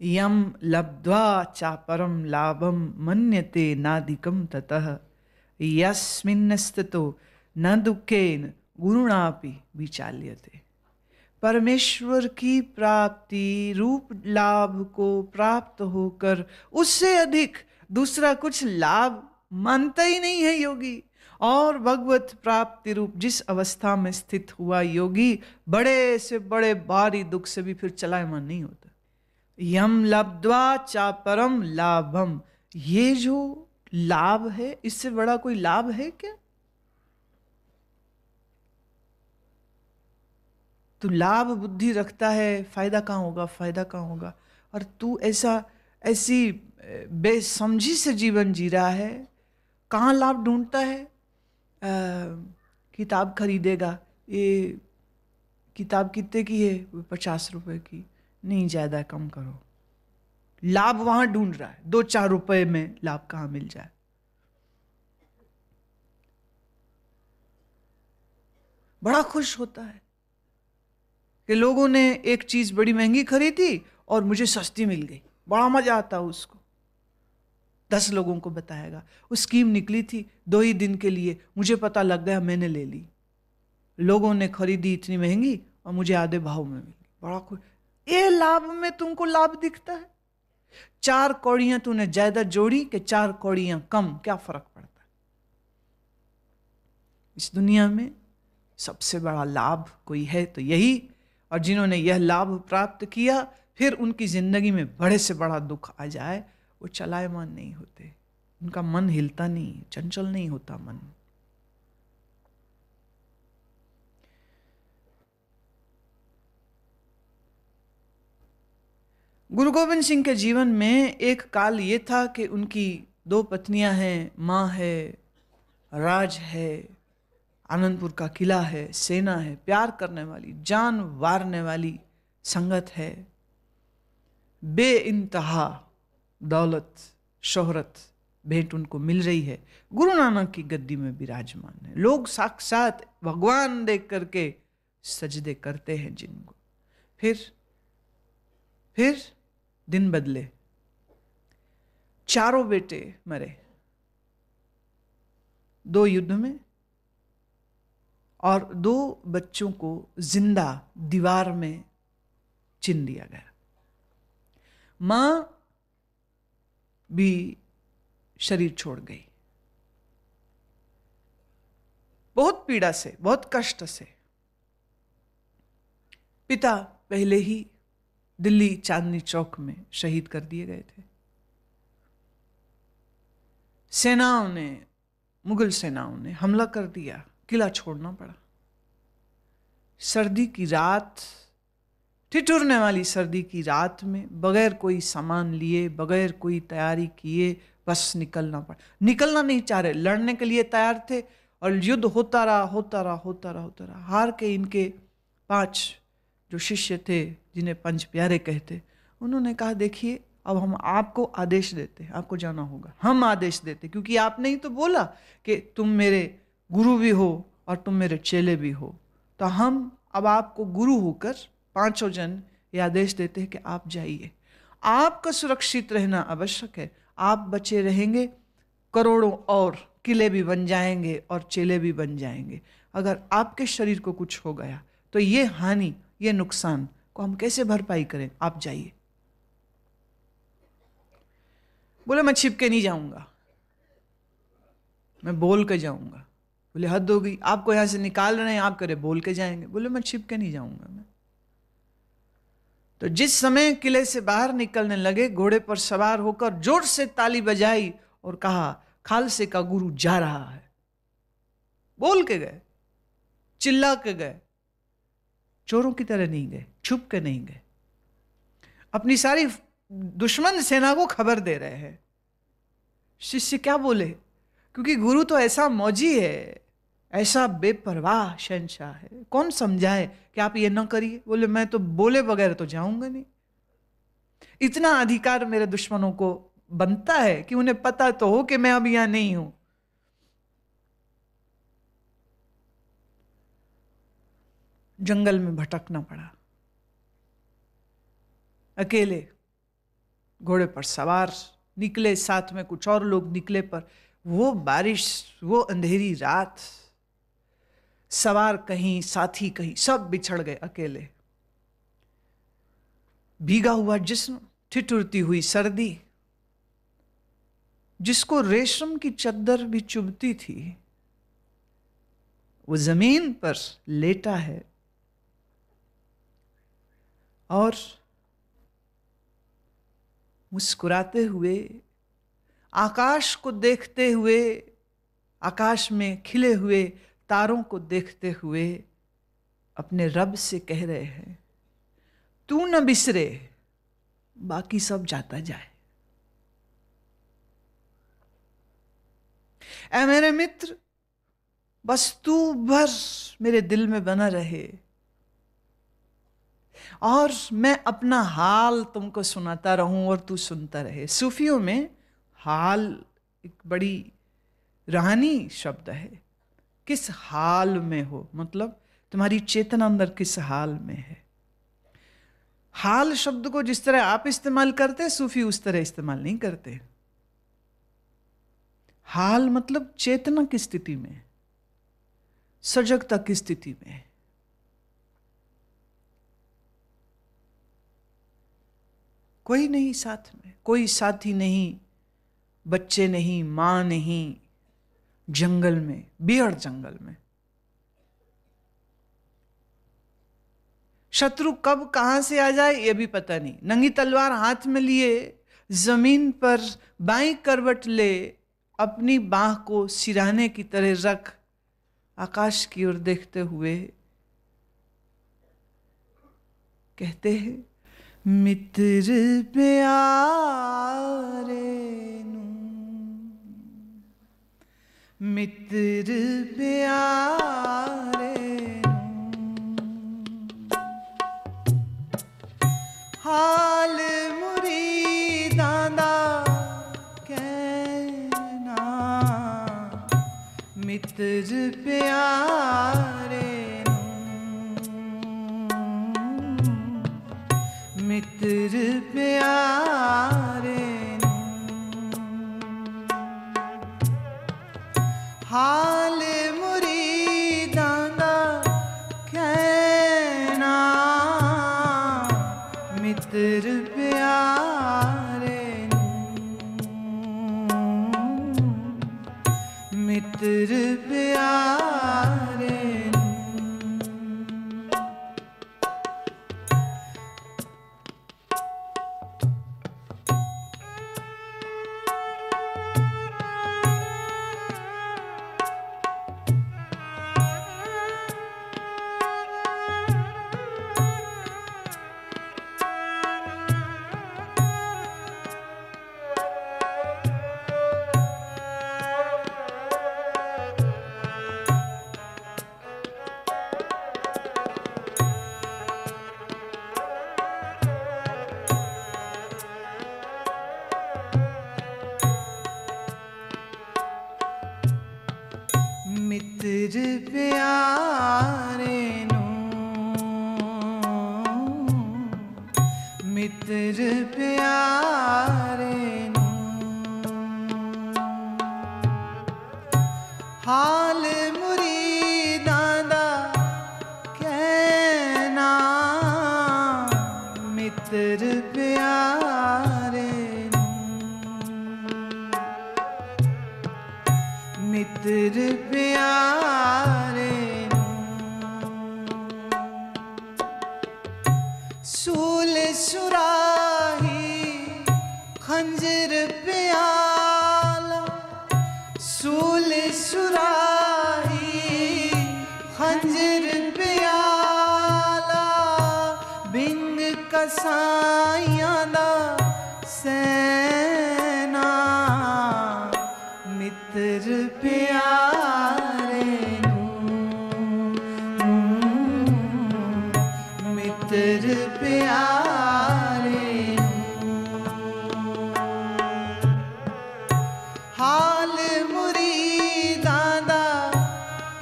यम लब्ध्वा चापरम लाभम मन्यते नाधिकम ततः यस्मिन्नस्थितो न दुखेन गुरुणापि विचाल्यते। परमेश्वर की प्राप्ति रूप लाभ को प्राप्त होकर उससे अधिक दूसरा कुछ लाभ मानता ही नहीं है योगी। और भगवत प्राप्ति रूप जिस अवस्था में स्थित हुआ योगी बड़े से बड़े भारी दुख से भी फिर चलायमान नहीं होता। यम लब्ध्वा चा परम लाभम, ये जो लाभ है इससे बड़ा कोई लाभ है क्या? तू लाभ बुद्धि रखता है, फायदा कहाँ होगा, फायदा कहाँ होगा, और तू ऐसी बेसमझी से जीवन जी रहा है। कहाँ लाभ ढूंढता है? किताब खरीदेगा, ये किताब कितने की है? 50 रुपए की। नहीं, ज़्यादा कम करो। लाभ वहां ढूंढ रहा है, 2-4 रुपए में लाभ कहाँ मिल जाए। बड़ा खुश होता है कि लोगों ने एक चीज बड़ी महंगी खरीदी और मुझे सस्ती मिल गई। बड़ा मजा आता है उसको। 10 लोगों को बताएगा, वो स्कीम निकली थी 2 ही दिन के लिए, मुझे पता लग गया, मैंने ले ली। लोगों ने खरीदी इतनी महंगी और मुझे आधे भाव में मिली। बड़ा खुश। ये लाभ में तुमको लाभ दिखता है? 4 कौड़ियां तूने ज्यादा जोड़ी कि 4 कौड़ियां कम, क्या फर्क पड़ता है? इस दुनिया में सबसे बड़ा लाभ कोई है तो यही, और जिन्होंने यह लाभ प्राप्त किया फिर उनकी जिंदगी में बड़े से बड़ा दुख आ जाए, वो चलायमान नहीं होते। उनका मन हिलता नहीं, चंचल नहीं होता मन। गुरु गोविंद सिंह के जीवन में एक काल ये था कि उनकी 2 पत्नियां हैं, माँ है, राज है, आनंदपुर का किला है, सेना है, प्यार करने वाली, जान वारने वाली संगत है, बेइंतहा दौलत शोहरत भेंट उनको मिल रही है, गुरु नानक की गद्दी में विराजमान है, लोग साक्षात भगवान देख करके सजदे करते हैं जिनको। फिर दिन बदले, चारों बेटे मरे 2 युद्ध में, और 2 बच्चों को जिंदा दीवार में चिन दिया गया। मां भी शरीर छोड़ गई, बहुत पीड़ा से, बहुत कष्ट से। पिता पहले ही दिल्ली चांदनी चौक में शहीद कर दिए गए थे। सेनाओं ने, मुगल सेनाओं ने हमला कर दिया, किला छोड़ना पड़ा। सर्दी की रात, ठिठुरने वाली सर्दी की रात में बगैर कोई सामान लिए, बगैर कोई तैयारी किए बस निकलना पड़ा। निकलना नहीं चाह रहे, लड़ने के लिए तैयार थे, और युद्ध होता रहा। हार के इनके 5 जो शिष्य थे, जिन्हें 5 प्यारे कहते, उन्होंने कहा देखिए अब हम आपको आदेश देते हैं, आपको जाना होगा। हम आदेश देते क्योंकि आपने ही तो बोला कि तुम मेरे गुरु भी हो और तुम मेरे चेले भी हो, तो हम अब आपको गुरु होकर 5 जन ये आदेश देते हैं कि आप जाइए। आपका सुरक्षित रहना आवश्यक है। आप बचे रहेंगे, करोड़ों और किले भी बन जाएंगे और चेले भी बन जाएंगे। अगर आपके शरीर को कुछ हो गया तो ये हानि, ये नुकसान को हम कैसे भरपाई करें? आप जाइए। बोले मैं छिप के नहीं जाऊंगा, मैं बोल के जाऊंगा। बोले हद हो गई, आपको यहां से निकाल रहे हैं, आप करे बोल के जाएंगे। बोले मैं छिप के नहीं जाऊंगा मैं। तो जिस समय किले से बाहर निकलने लगे, घोड़े पर सवार होकर जोर से ताली बजाई और कहा खालसे का गुरु जा रहा है। बोल के गए, चिल्ला के गए, चोरों की तरह नहीं गए, छुप के नहीं गए। अपनी सारी दुश्मन सेना को खबर दे रहे हैं। शिष्य क्या बोले? क्योंकि गुरु तो ऐसा मौजी है, ऐसा बेपरवाह शहंशाह है, कौन समझाए कि आप ये ना करिए। बोले मैं तो बोले बगैर तो जाऊंगा नहीं। इतना अधिकार मेरे दुश्मनों को बनता है कि उन्हें पता तो हो कि मैं अब यहां नहीं हूं। जंगल में भटकना पड़ा, अकेले। घोड़े पर सवार निकले, साथ में कुछ और लोग निकले, पर वो बारिश, वो अंधेरी रात, सवार कहीं, साथी कहीं, सब बिछड़ गए अकेले। भीगा हुआ जिस्म, ठिठुरती हुई सर्दी, जिसको रेशम की चद्दर भी चुभती थी, वो जमीन पर लेटा है और मुस्कुराते हुए, आकाश को देखते हुए, आकाश में खिले हुए तारों को देखते हुए अपने रब से कह रहे हैं, तू न बिसरे, बाकी सब जाता जाए। ऐ मेरे मित्र, बस तू भर मेरे दिल में बना रहे और मैं अपना हाल तुमको सुनाता रहूं और तू सुनता रहे। सूफियों में हाल एक बड़ी रूहानी शब्द है। किस हाल में हो, मतलब तुम्हारी चेतना अंदर किस हाल में है। हाल शब्द को जिस तरह आप इस्तेमाल करते, सूफी उस तरह इस्तेमाल नहीं करते। हाल मतलब चेतना की स्थिति में, सजगता की स्थिति में। कोई नहीं साथ में, कोई साथी नहीं, बच्चे नहीं, मां नहीं, जंगल में, बियड़ जंगल में। शत्रु कब कहां से आ जाए ये भी पता नहीं। नंगी तलवार हाथ में लिए, जमीन पर बाईं करवट ले, अपनी बाह को सिरहाने की तरह रख, आकाश की ओर देखते हुए कहते हैं, मित्र प्यारे नू, मित्र प्यारे नू, हाल मुरीदां दा कहना, मित्र प्यारे मित्र प्यारे हाल मुरीदां दा कहना, मित्र प्यारे मित्र प्यारे मित्र प्यारे नू, मित्र प्यारे नू, हाल मुरीदां दा कहना, मित्र प्यारे मित्र प्यारे सूल सुराही खंजर प्याला, सूल सुराही खंजर प्याला, बिंग कसाइयां दा सैना, मित्र प्यारे मित्र प्यारे हाल मुरीदां दा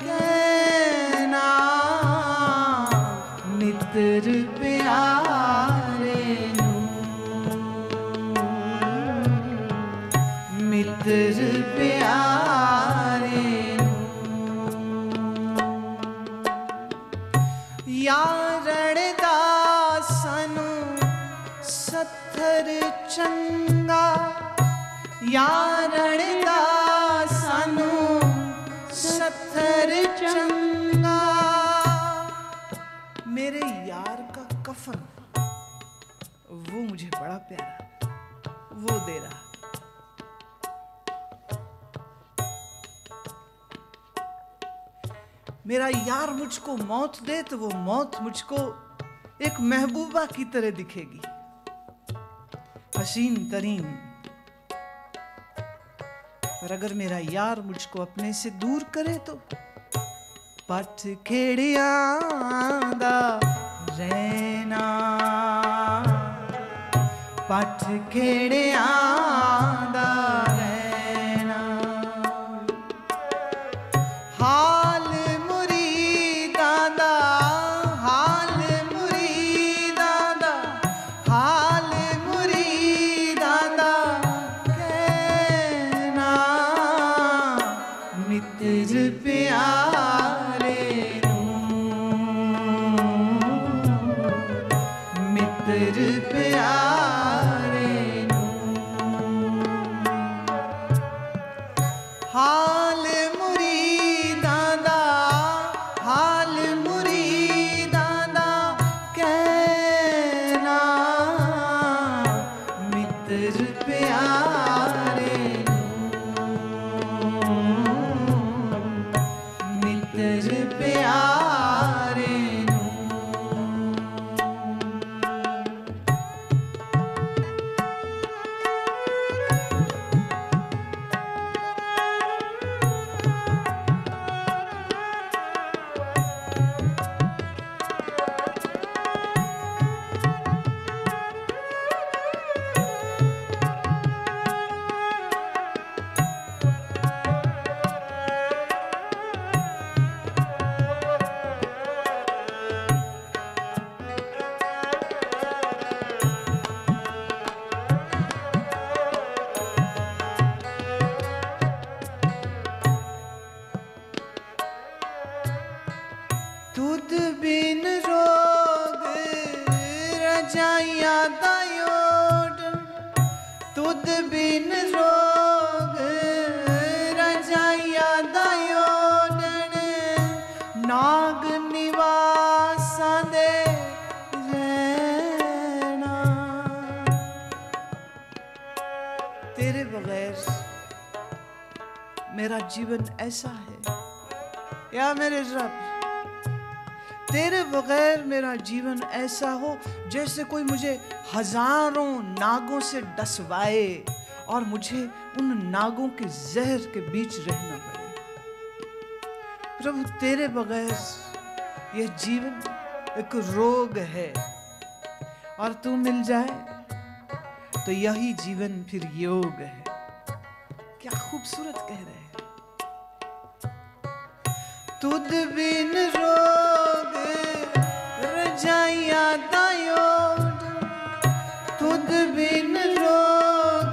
कहना, मित्र प्यारे यारणदा सनु सत्थर चंगा, यारणदा सनु सत्थर चंगा। मेरे यार का कफन वो मुझे बड़ा प्यारा, वो दे रहा। मेरा यार मुझको मौत दे तो वो मौत मुझको एक महबूबा की तरह दिखेगी, हसीन तरीन। पर अगर मेरा यार मुझको अपने से दूर करे तो पट खेड़िया दा रहना, पट खेड़िया दा रहना। हाल मुरीदां दा, हाल मुरीदां दा, हाल मुरीदां दा कहना। मित्र प्यारे मित्र प्यारे हाल मुरीदां दा, हाल मुरीदां दा कहना। मित्र प्यारे मित्र प्यारे तुद बिन रोग रजाइयां दा ओढ़, तुद बिन रोग रजाइयां दा ओढ़। नाग निवासां दे रहना। तेरे बगैर मेरा जीवन ऐसा है या मेरे रब, तेरे बगैर मेरा जीवन ऐसा हो जैसे कोई मुझे हजारों नागों से डसवाए और मुझे उन नागों के जहर के बीच रहना पड़े। प्रभु तेरे बगैर यह जीवन एक रोग है, और तू मिल जाए तो यही जीवन फिर योग है। क्या खूबसूरत कह रहे हैं। तुद बिन रोग रजाइयां दा ओढ़, तुद बिन रोग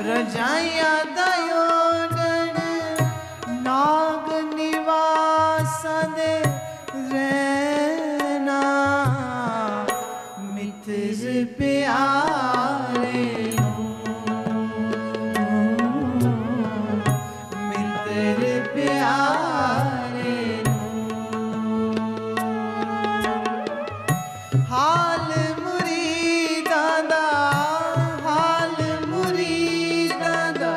रजाइयां दा ओढ़। नाग निवासां दे रहना। मित्र प्यारे मित्र प्यारे हाल मुरीदां दा, हाल मुरीदां दा,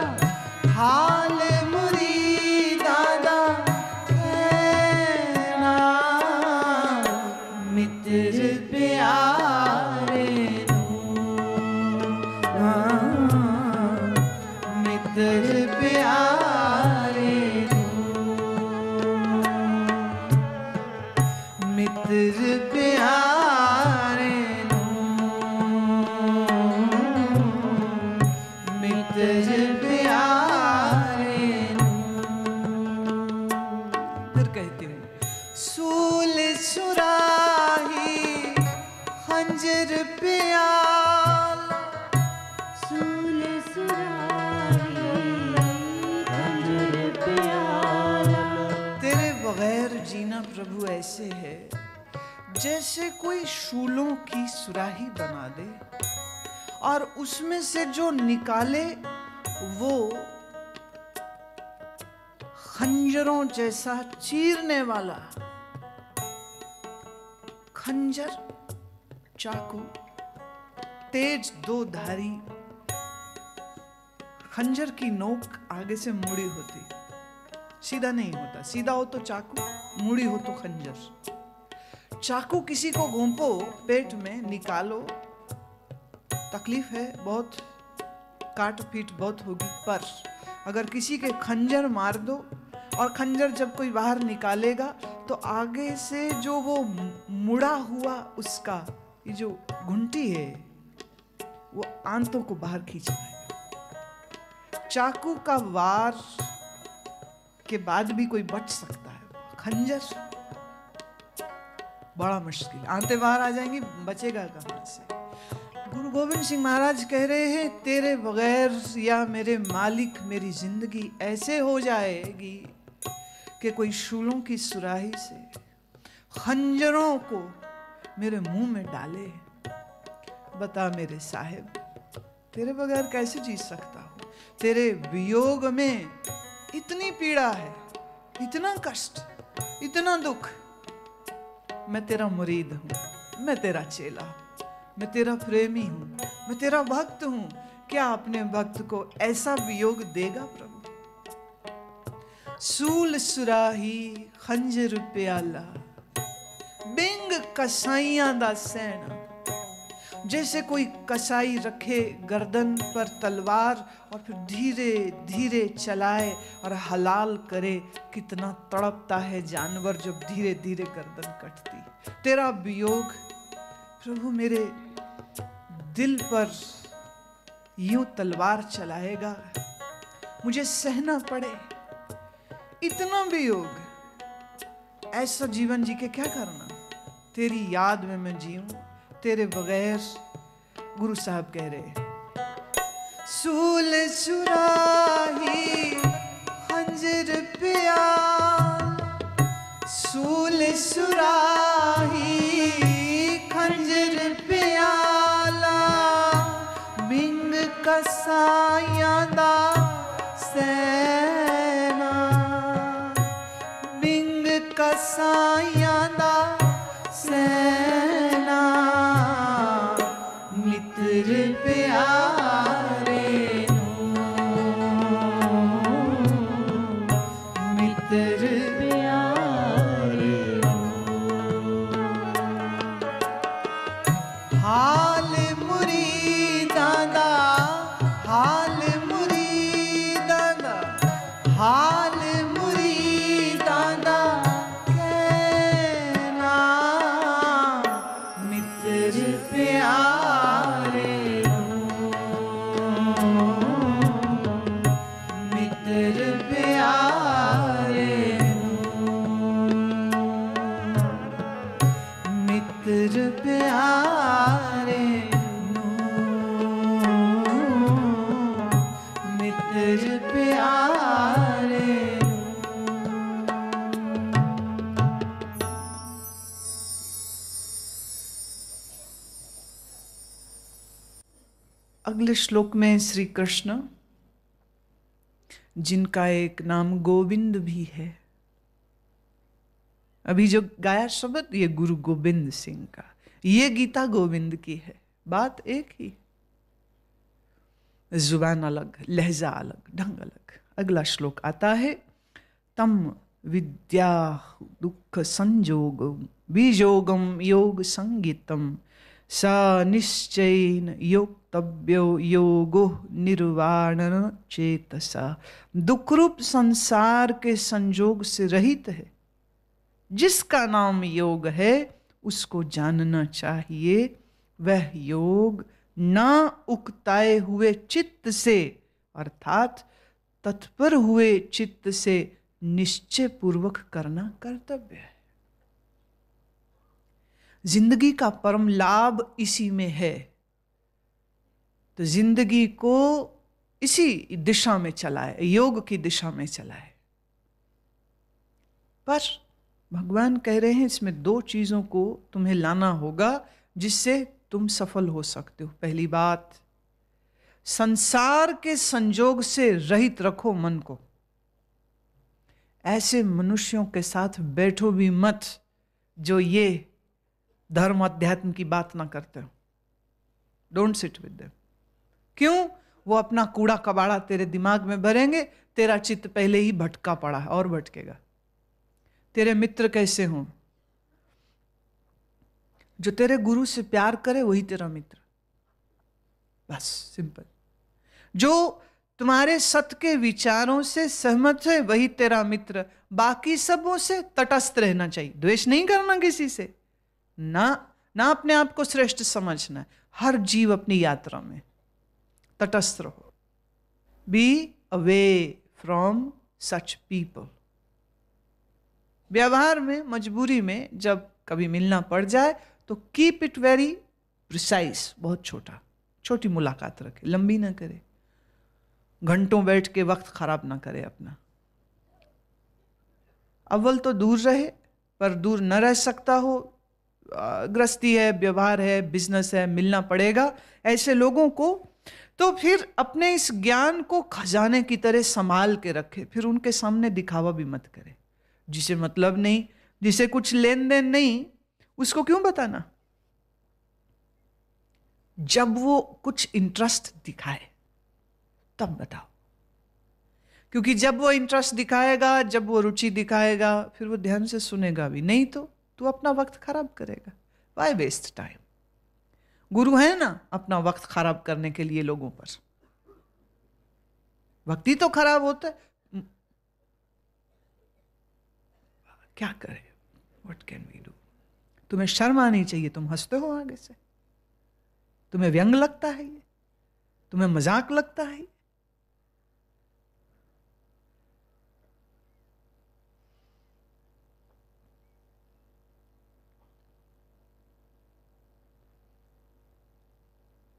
हाल मुरीदां दा कहना। मित्र प्यारे मित्र प्यारे मित्र प्यारे मित्र प्यारे। फिर कहती हूँ सूल सुराही खंजर प्याला, सूल सुराही खंजर प्याला। तेरे बगैर जीना प्रभु ऐसे है जैसे कोई शूलों की सुराही बना दे और उसमें से जो निकाले वो खंजरों जैसा चीरने वाला खंजर, चाकू, तेज दो धारी। खंजर की नोक आगे से मुड़ी होती, सीधा नहीं होता। सीधा हो तो चाकू, मुड़ी हो तो खंजर। चाकू किसी को घोंपो पेट में, निकालो, तकलीफ है बहुत, काट पीट बहुत होगी। पर अगर किसी के खंजर मार दो और खंजर जब कोई बाहर निकालेगा तो आगे से जो वो मुड़ा हुआ उसका ये जो घुंटी है वो आंतों को बाहर खींच लाएगा। चाकू का वार के बाद भी कोई बच सकता है, खंजर बड़ा मुश्किल। आंतें बाहर आ जाएंगी, बचेगा कहां से। गुरु गोविंद सिंह महाराज कह रहे हैं, तेरे बगैर या मेरे मालिक मेरी जिंदगी ऐसे हो जाएगी कि कोई शूलों की सुराही से खंजरों को मेरे मुंह में डाले। बता मेरे साहिब, तेरे बगैर कैसे जी सकता हूं? तेरे वियोग में इतनी पीड़ा है, इतना कष्ट, इतना दुख। मैं तेरा मुरीद हूं, मैं तेरा चेला, मैं तेरा प्रेमी हूं, मैं तेरा भक्त हूं। क्या अपने भक्त को ऐसा वियोग देगा प्रभु? सूल सुराही खंजर प्याला, बिंग कसाइयां दा सैना। जैसे कोई कसाई रखे गर्दन पर तलवार और फिर धीरे धीरे चलाए और हलाल करे। कितना तड़पता है जानवर जब धीरे धीरे गर्दन कटती। तेरा वियोग प्रभु मेरे दिल पर यूं तलवार चलाएगा, मुझे सहना पड़े इतना वियोग। ऐसा जीवन जी के क्या करना? तेरी याद में मैं जीऊं, तेरे बगैर। गुरु साहब कह रहे, सूल सुराही खंजर प्याल, सूल सुराही खंजर प्याला, बिंग कसाइयां दा सैना, बिंग कसाइयां दा सैना। मित्र प्यारे मित्र प्यारे, हाल मुरीदां दा, हाल मुरीदां दा, हाल मुरीदां दा कहना। मित्र प्यारे मित्र प्यारे, मित्र प्यारे, मित्र प्यारे। अगले श्लोक में श्री कृष्ण, जिनका एक नाम गोविंद भी है, अभी जो गाया शब्द ये गुरु गोविंद सिंह का, ये गीता गोविंद की है। बात एक ही, जुबान अलग, लहजा अलग, ढंग अलग। अगला श्लोक आता है, तम विद्या दुख संजोगम विजोगम योग संगीतम सा निश्चयेन योक्तव्यो योगो निर्वाण चेतसा। दुखरूप संसार के संजोग से रहित है, जिसका नाम योग है उसको जानना चाहिए। वह योग ना उकताए हुए चित्त से अर्थात तत्पर हुए चित्त से निश्चय पूर्वक करना कर्तव्य है। जिंदगी का परम लाभ इसी में है, तो जिंदगी को इसी दिशा में चलाए, योग की दिशा में चलाए। पर भगवान कह रहे हैं इसमें 2 चीजों को तुम्हें लाना होगा जिससे तुम सफल हो सकते हो। पहली बात, संसार के संजोग से रहित रखो मन को। ऐसे मनुष्यों के साथ बैठो भी मत जो ये धर्म अध्यात्म की बात ना करते हो। Don't sit with them. क्यों? वो अपना कूड़ा कबाड़ा तेरे दिमाग में भरेंगे, तेरा चित्त पहले ही भटका पड़ा है और भटकेगा। तेरे मित्र कैसे हों? जो तेरे गुरु से प्यार करे वही तेरा मित्र, बस सिंपल। जो तुम्हारे सत्य के विचारों से सहमत है वही तेरा मित्र। बाकी सबों से तटस्थ रहना चाहिए, द्वेष नहीं करना किसी से, ना अपने आप को श्रेष्ठ समझना है। हर जीव अपनी यात्रा में तटस्थ रहो। Be away from such people. व्यवहार में, मजबूरी में जब कभी मिलना पड़ जाए तो कीप इट वेरी प्रिसाइज, बहुत छोटी मुलाकात रखे, लंबी ना करे, घंटों बैठ के वक्त खराब ना करे अपना। अव्वल तो दूर रहे, पर दूर न रह सकता हो, गृहस्थी है, व्यवहार है, बिजनेस है, मिलना पड़ेगा ऐसे लोगों को, तो फिर अपने इस ज्ञान को खजाने की तरह संभाल के रखे। फिर उनके सामने दिखावा भी मत करे। जिसे मतलब नहीं, जिसे कुछ लेन देन नहीं, उसको क्यों बताना? जब वो कुछ इंटरेस्ट दिखाए तब बताओ, क्योंकि जब वो इंटरेस्ट दिखाएगा, जब वो रुचि दिखाएगा, फिर वो ध्यान से सुनेगा भी नहीं तो तू अपना वक्त खराब करेगा। Why waste time? गुरु है ना अपना वक्त खराब करने के लिए लोगों पर। वक्त ही तो खराब होता है, क्या करें? What can we do? तुम्हें शर्म आनी चाहिए, तुम हंसते हो आगे से। तुम्हें व्यंग लगता है ये? तुम्हें मजाक लगता है?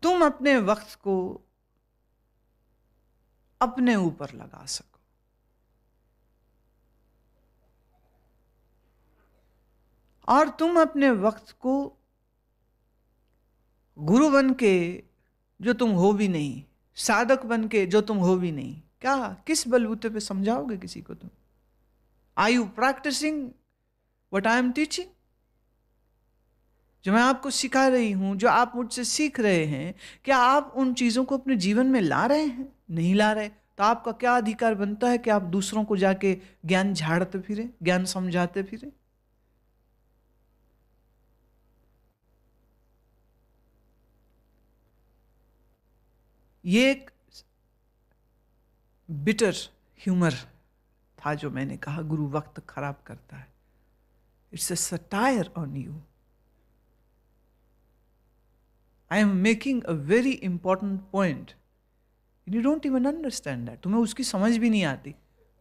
तुम अपने वक्त को अपने ऊपर लगा सको। और तुम अपने वक्त को गुरु बन के, जो तुम हो भी नहीं, साधक बन के, जो तुम हो भी नहीं, क्या किस बलबूते पे समझाओगे किसी को तुम? Are you practising what I am teaching? जो मैं आपको सिखा रही हूं, जो आप मुझसे सीख रहे हैं, क्या आप उन चीजों को अपने जीवन में ला रहे हैं? नहीं ला रहे तो आपका क्या अधिकार बनता है कि आप दूसरों को जाके ज्ञान झाड़ते फिरे, ज्ञान समझाते फिरे? ये एक बिटर ह्यूमर था जो मैंने कहा गुरु वक्त खराब करता है। It's a satire on you. I am making a very important point. You don't even understand that. तुम्हें उसकी समझ भी नहीं आती।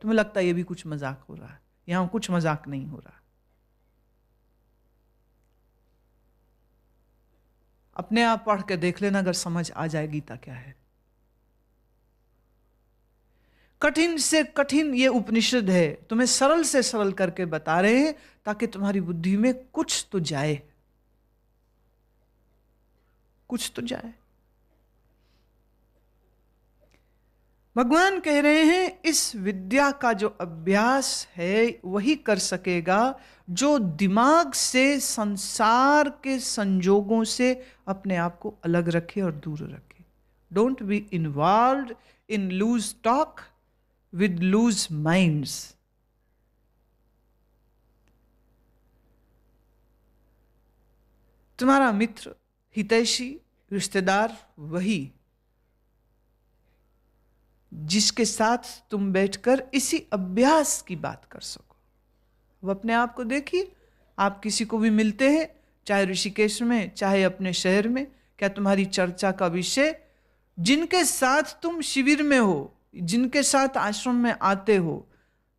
तुम्हें लगता है ये भी कुछ मजाक हो रहा है। यहां कुछ मजाक नहीं हो रहा। अपने आप पढ़ के देख लेना, अगर समझ आ जाए गीता क्या है। कठिन से कठिन ये उपनिषद है, तुम्हें सरल से सरल करके बता रहे हैं ताकि तुम्हारी बुद्धि में कुछ तो जाए, कुछ तो जाए। भगवान कह रहे हैं इस विद्या का जो अभ्यास है वही कर सकेगा जो दिमाग से संसार के संजोगों से अपने आप को अलग रखे और दूर रखे। Don't be involve in loose talk with loose minds. तुम्हारा मित्र, हितैषी, रिश्तेदार वही जिसके साथ तुम बैठकर इसी अभ्यास की बात कर सको। अब अपने आप को देखिए, आप किसी को भी मिलते हैं, चाहे ऋषिकेश में चाहे अपने शहर में, क्या तुम्हारी चर्चा का विषय जिनके साथ तुम शिविर में हो, जिनके साथ आश्रम में आते हो,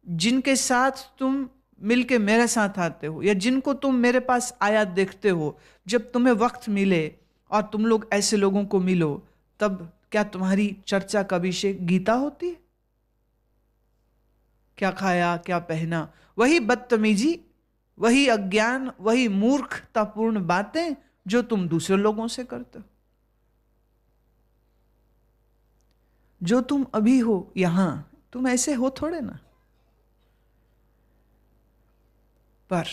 जिनके साथ तुम मिलके मेरे साथ आते हो, या जिनको तुम मेरे पास आया देखते हो, जब तुम्हें वक्त मिले और तुम लोग ऐसे लोगों को मिलो, तब क्या तुम्हारी चर्चा का विषय गीता होती है? क्या खाया, क्या पहना? वही बदतमीजी वही अज्ञान, वही मूर्खतापूर्ण बातें जो तुम दूसरे लोगों से करते हो। जो तुम अभी हो यहां, तुम ऐसे हो थोड़े ना। पर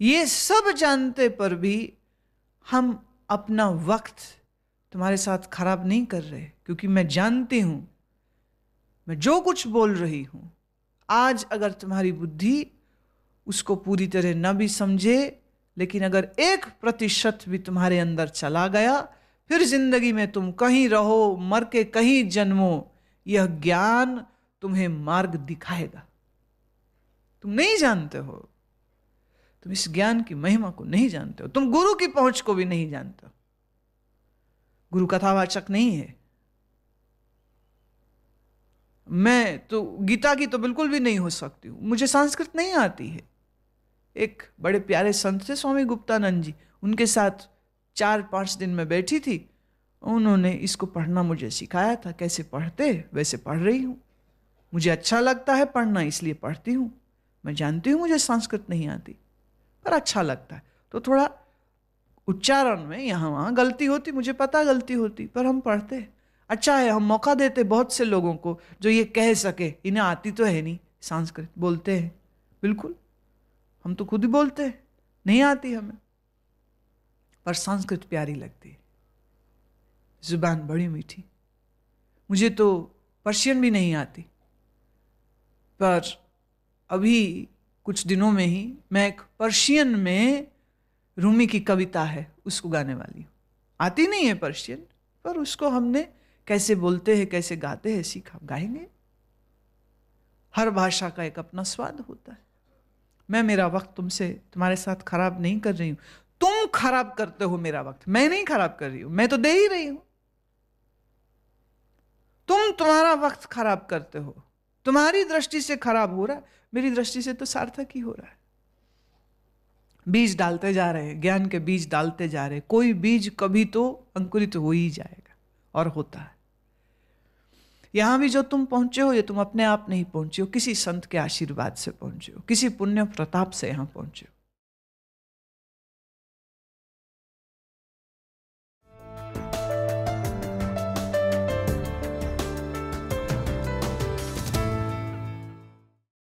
ये सब जानते पर भी हम अपना वक्त तुम्हारे साथ खराब नहीं कर रहे, क्योंकि मैं जानती हूं मैं जो कुछ बोल रही हूं, आज अगर तुम्हारी बुद्धि उसको पूरी तरह न भी समझे, लेकिन अगर 1% भी तुम्हारे अंदर चला गया, फिर जिंदगी में तुम कहीं रहो, मर के कहीं जन्मो, यह ज्ञान तुम्हें मार्ग दिखाएगा। तुम नहीं जानते हो, तुम इस ज्ञान की महिमा को नहीं जानते हो, तुम गुरु की पहुंच को भी नहीं जानते हो। गुरु कथावाचक नहीं है। मैं तो गीता की तो बिल्कुल भी नहीं हो सकती हूं, मुझे संस्कृत नहीं आती है। एक बड़े प्यारे संत थे स्वामी गुप्तानंद जी, उनके साथ 4-5 दिन में बैठी थी। उन्होंने इसको पढ़ना मुझे सिखाया था, कैसे पढ़ते वैसे पढ़ रही हूं। मुझे अच्छा लगता है पढ़ना, इसलिए पढ़ती हूं। मैं जानती हूं मुझे संस्कृत नहीं आती, पर अच्छा लगता है। तो थोड़ा उच्चारण में यहाँ वहाँ गलती होती, मुझे पता गलती होती, पर हम पढ़ते। अच्छा है हम मौका देते बहुत से लोगों को जो ये कह सके, इन्हें आती तो है नहीं संस्कृत, बोलते हैं बिल्कुल, हम तो खुद ही बोलते हैं नहीं आती हमें, पर संस्कृत प्यारी लगती है, जुबान बड़ी मीठी। मुझे तो पर्शियन भी नहीं आती, पर अभी कुछ दिनों में ही मैं एक पर्शियन में रूमी की कविता है उसको गाने वाली हूँ। आती नहीं है पर्शियन, पर उसको हमने कैसे बोलते हैं कैसे गाते हैं सीखा, गाएंगे। हर भाषा का एक अपना स्वाद होता है। मैं मेरा वक्त तुमसे तुम्हारे साथ खराब नहीं कर रही हूं, तुम खराब करते हो मेरा वक्त, मैं नहीं खराब कर रही हूं, मैं तो दे ही रही हूं। तुम तुम्हारा वक्त खराब करते हो, तुम्हारी दृष्टि से खराब हो रहा है, मेरी दृष्टि से तो सार्थक ही हो रहा है। बीज डालते जा रहे हैं, ज्ञान के बीज डालते जा रहे हैं, कोई बीज कभी तो अंकुरित हो ही जाएगा, और होता है। यहां भी जो तुम पहुंचे हो, ये तुम अपने आप नहीं पहुंचे हो, किसी संत के आशीर्वाद से पहुंचे हो, किसी पुण्य प्रताप से यहां पहुंचे हो।